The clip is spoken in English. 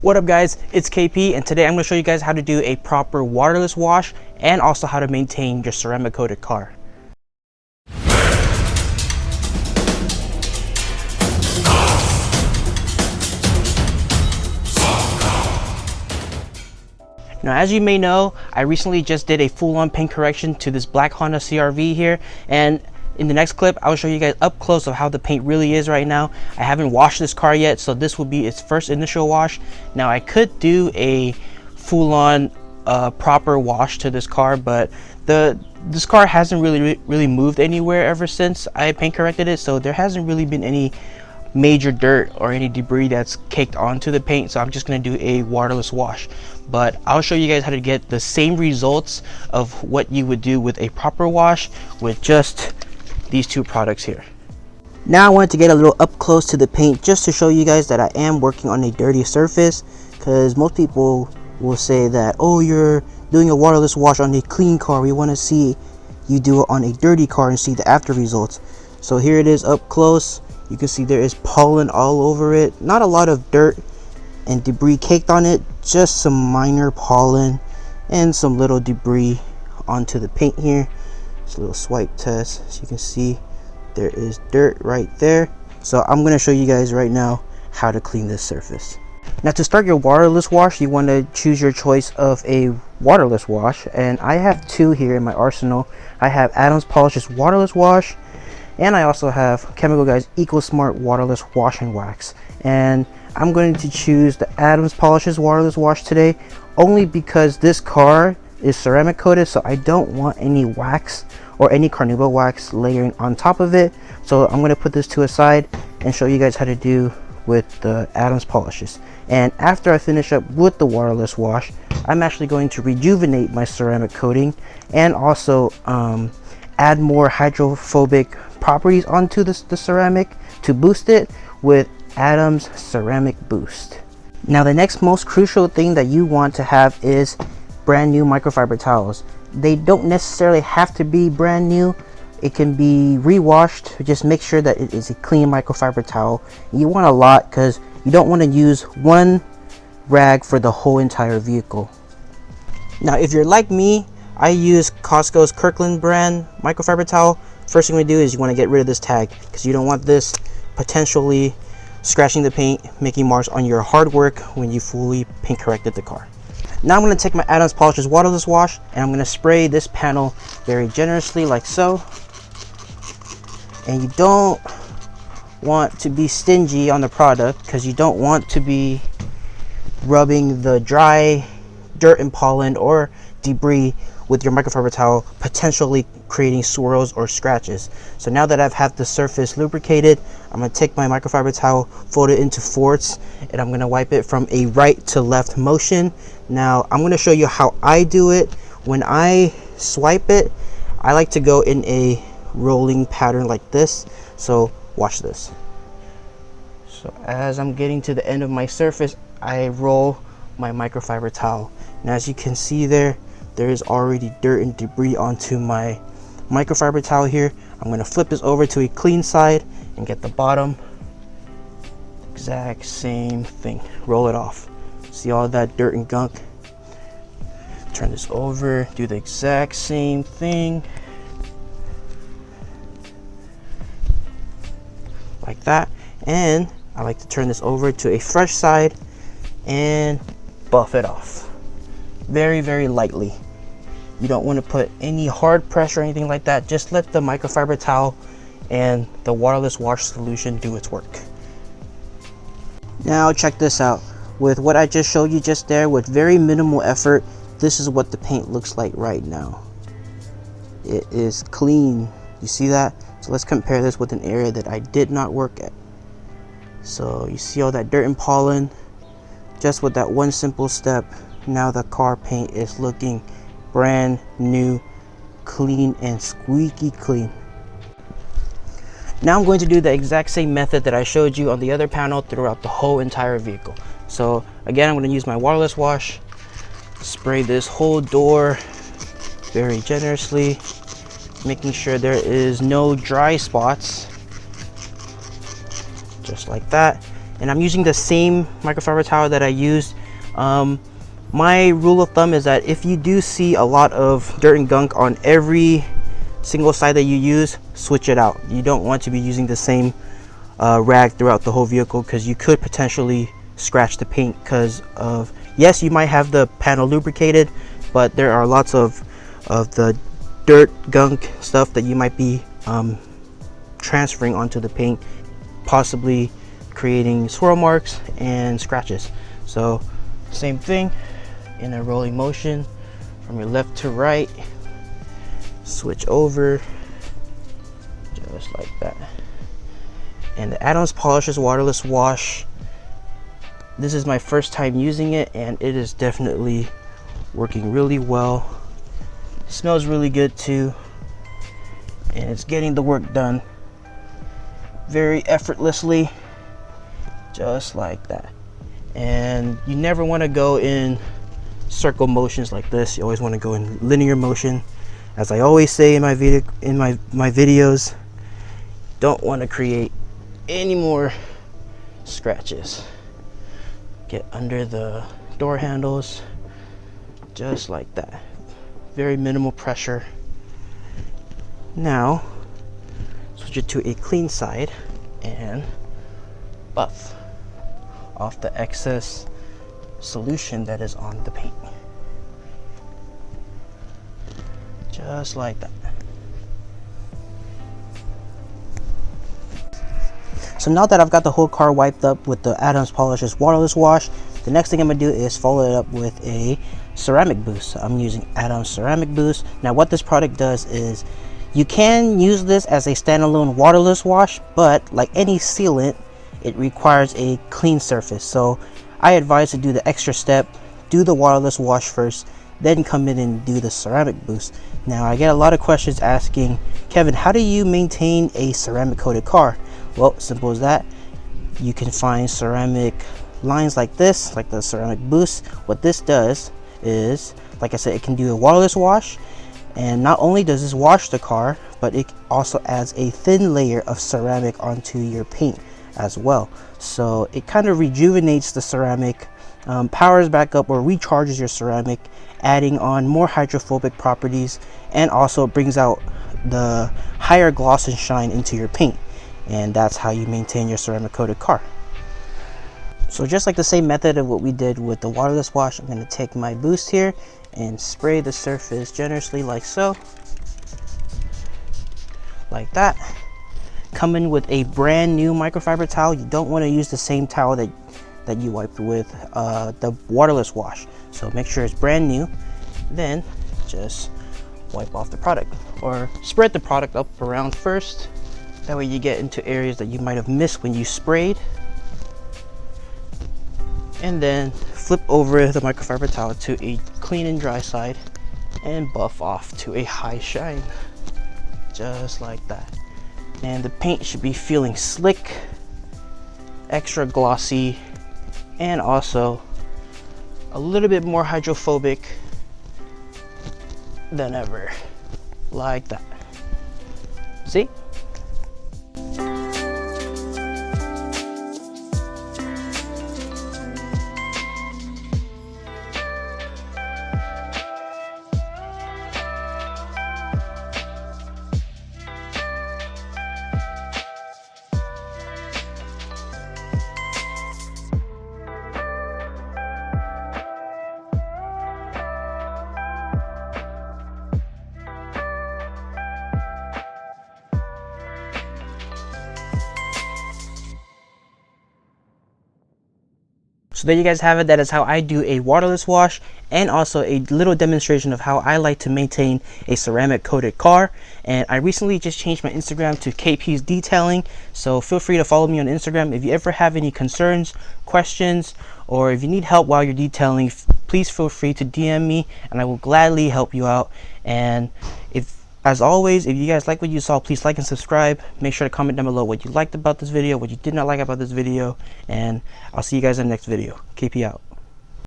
What up guys, it's KP and today I'm going to show you guys how to do a proper waterless wash and also how to maintain your ceramic coated car. Now as you may know, I recently just did a full-on paint correction to this black Honda CR-V here, and in the next clip I'll show you guys up close of how the paint really is right now. I haven't washed this car yet, so this will be its first initial wash. Now I could do a full-on proper wash to this car, but this car hasn't really moved anywhere ever since I paint corrected it, so there hasn't really been any major dirt or any debris that's caked onto the paint. So I'm just going to do a waterless wash, but I'll show you guys how to get the same results of what you would do with a proper wash with just these two products here. Now I wanted to get a little up close to the paint just to show you guys that I am working on a dirty surface, because most people will say that, oh, you're doing a waterless wash on a clean car. We want to see you do it on a dirty car and see the after results. So here it is up close. You can see there is pollen all over it. Not a lot of dirt and debris caked on it, just some minor pollen and some little debris onto the paint here. Just a little swipe test. As you can see, there is dirt right there. So I'm going to show you guys right now how to clean this surface. Now to start your waterless wash, you want to choose your choice of a waterless wash, and I have two here in my arsenal. I have Adams Polish's waterless wash, and I also have Chemical Guy's EcoSmart waterless wash and wax. And I'm going to choose the Adams Polish's waterless wash today, only because this car is ceramic coated, so I don't want any wax or any carnauba wax layering on top of it. So I'm going to put this to a side and show you guys how to do with the Adams Polishes. And after I finish up with the waterless wash, I'm actually going to rejuvenate my ceramic coating and also add more hydrophobic properties onto the ceramic to boost it with Adams Ceramic Boost. Now the next most crucial thing that you want to have is brand new microfiber towels. They don't necessarily have to be brand new. It can be rewashed. Just make sure that it is a clean microfiber towel. You want a lot because you don't want to use one rag for the whole entire vehicle. Now if you're like me, I use Costco's Kirkland brand microfiber towel. First thing we do is you want to get rid of this tag, because you don't want this potentially scratching the paint, making marks on your hard work when you fully paint corrected the car. Now I'm going to take my Adams Polish's waterless wash and I'm going to spray this panel very generously like so. And you don't want to be stingy on the product, because you don't want to be rubbing the dry dirt and pollen or debris with your microfiber towel, potentially creating swirls or scratches. So now that I've had the surface lubricated, I'm going to take my microfiber towel, fold it into fourths, and I'm going to wipe it from a right to left motion. Now I'm going to show you how I do it. When I swipe it, I like to go in a rolling pattern like this. So watch this. So as I'm getting to the end of my surface, I roll my microfiber towel. Now as you can see there is already dirt and debris onto my microfiber towel here. I'm going to flip this over to a clean side and get the bottom. Exact same thing. Roll it off. See all that dirt and gunk? Turn this over, do the exact same thing. Like that. And I like to turn this over to a fresh side and buff it off. Very, very lightly. You don't want to put any hard pressure or anything like that. Just let the microfiber towel and the waterless wash solution do its work. Now check this out. With what I just showed you just there, with very minimal effort, this is what the paint looks like right now. It is clean. You see that? So let's compare this with an area that I did not work at. So you see all that dirt and pollen. Just with that one simple step, now the car paint is looking brand new, clean and squeaky clean. Now I'm going to do the exact same method that I showed you on the other panel throughout the whole entire vehicle. So again, I'm going to use my waterless wash, spray this whole door very generously, making sure there is no dry spots, just like that. and I'm using the same microfiber towel that I used. My rule of thumb is that if you do see a lot of dirt and gunk on every single side that you use, switch it out. You don't want to be using the same rag throughout the whole vehicle, because you could potentially scratch the paint because of, yes, you might have the panel lubricated, but there are lots of the dirt, gunk stuff that you might be transferring onto the paint, possibly creating swirl marks and scratches. So same thing, in a rolling motion from your left to right, switch over just like that. And the Adams Polishes Waterless Wash, this is my first time using it, and it is definitely working really well. It smells really good too, and it's getting the work done very effortlessly, just like that. And you never want to go in circle motions like this. You always want to go in linear motion. As I always say in my videos, don't want to create any more scratches. Get under the door handles just like that. Very minimal pressure. Now switch it to a clean side and buff off the excess solution that is on the paint, just like that. So now that I've got the whole car wiped up with the Adams Polishes Waterless Wash, the next thing I'm gonna do is follow it up with a ceramic boost. I'm using Adams ceramic boost. Now what this product does is, you can use this as a standalone waterless wash, but like any sealant, it requires a clean surface. So I advise to do the extra step, do the waterless wash first, then come in and do the ceramic boost. Now I get a lot of questions asking, Kevin, how do you maintain a ceramic coated car? Well, simple as that. You can find ceramic lines like this, like the ceramic boost. What this does is, like I said, it can do a waterless wash, and not only does this wash the car, but it also adds a thin layer of ceramic onto your paint as well. So it kind of rejuvenates the ceramic, powers back up or recharges your ceramic, adding on more hydrophobic properties, and also brings out the higher gloss and shine into your paint. And that's how you maintain your ceramic coated car. So just like the same method of what we did with the waterless wash, I'm going to take my boost here and spray the surface generously like so, like that. Come in with a brand new microfiber towel. You don't want to use the same towel that you wiped with the waterless wash, so make sure it's brand new. Then just wipe off the product, or spread the product up around first. That way you get into areas that you might have missed when you sprayed. And then flip over the microfiber towel to a clean and dry side and buff off to a high shine, just like that. And the paint should be feeling slick, extra glossy, and also a little bit more hydrophobic than ever, like that. See? So there you guys have it. That is how I do a waterless wash, and also a little demonstration of how I like to maintain a ceramic coated car. And I recently just changed my Instagram to KP's Detailing, so feel free to follow me on Instagram. If you ever have any concerns, questions, or if you need help while you're detailing, please feel free to DM me and I will gladly help you out. And as always, if you guys like what you saw, please like and subscribe. Make sure to comment down below what you liked about this video, what you did not like about this video, and I'll see you guys in the next video. KP out.